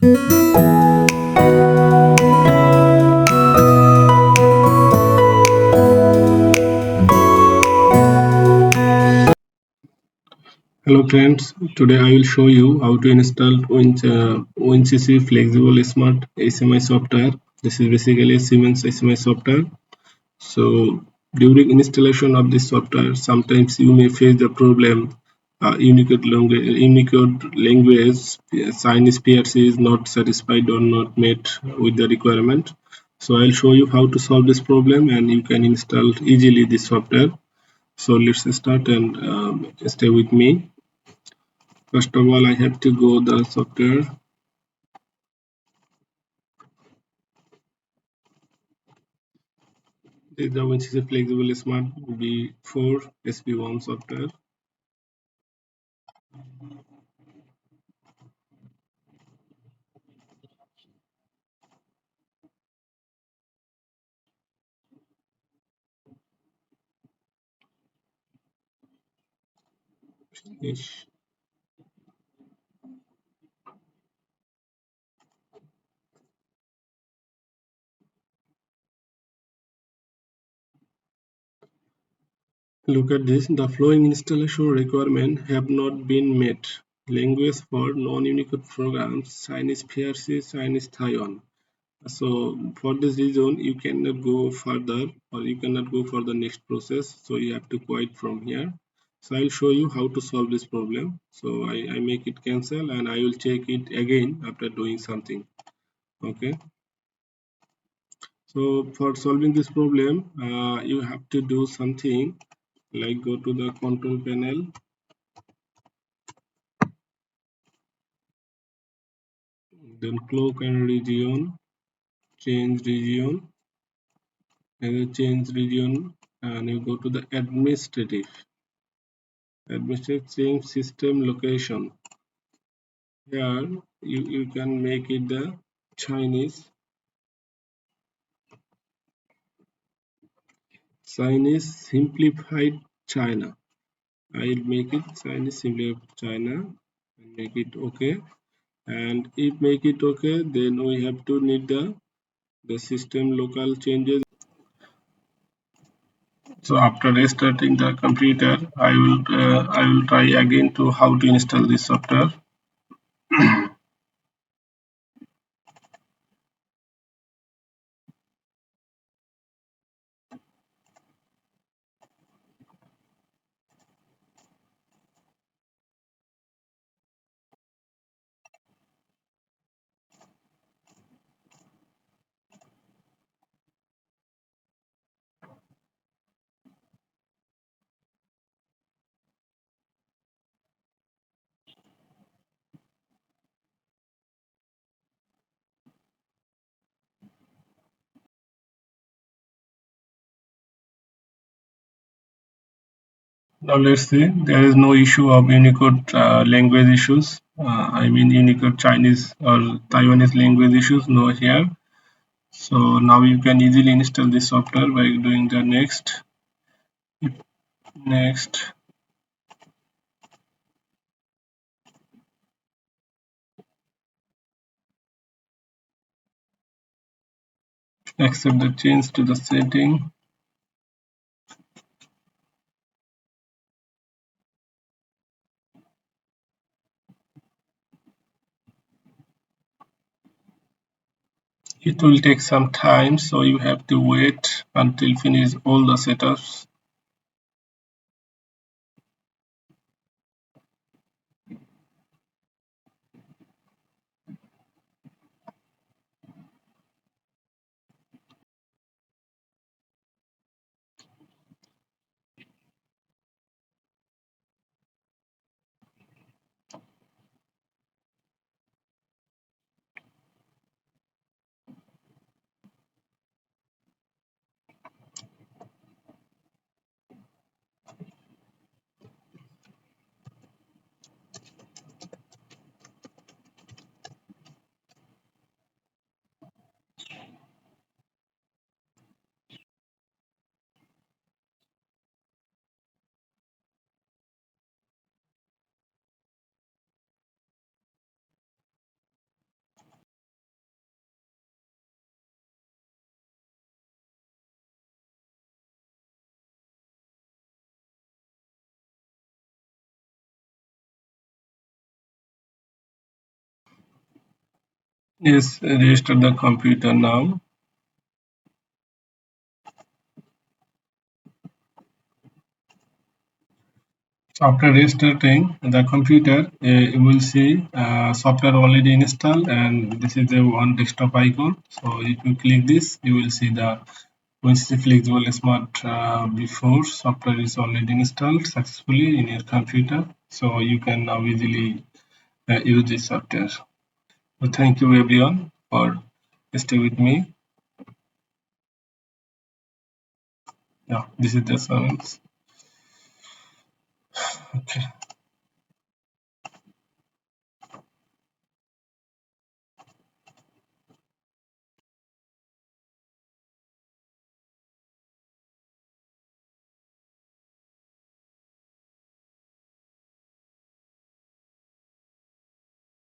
Hello friends, today I will show you how to install Wincc Flexible Smart HMI software. This is basically Siemens HMI software. So during installation of this software, sometimes you may face the problem Unicode language Chinese PRC is not satisfied or not met with the requirement. So I'll show you how to solve this problem and you can install easily this software. So let's start and stay with me. First of all, I have to go the software. This is the Wincc Flexible Smart B4 SP1 software. Finish. Look at this. The following installation requirements have not been met. Language for non-Unicode programs, Chinese PRC, Chinese Taiwan. So for this reason, you cannot go further or you cannot go for the next process. So you have to quit from here. So I'll show you how to solve this problem. So I make it cancel and I will check it again after doing something. Okay. So for solving this problem, you have to do something like go to the control panel, then clock and region, change region, and then change region, and you go to the administrative change system location. Here you can make it the Chinese simplified China. I'll make it Chinese simplified China and make it okay. And if make it okay, then we have to need the system local changes. So after restarting the computer, I will try again to how to install this software. Now let's see. There is no issue of Unicode language issues. I mean Unicode Chinese or Taiwanese language issues. No here. So now you can easily install this software by doing the next, accept the change to the setting. It will take some time, so you have to wait until finish all the setups. Yes, restart the computer now. So after restarting the computer, you will see software already installed, and this is the one desktop icon. So if you click this, you will see the Wincc flexible smart before software is already installed successfully in your computer. So you can now easily use this software. So thank you everyone for stay with me. Yeah, this is the Siemens. Okay.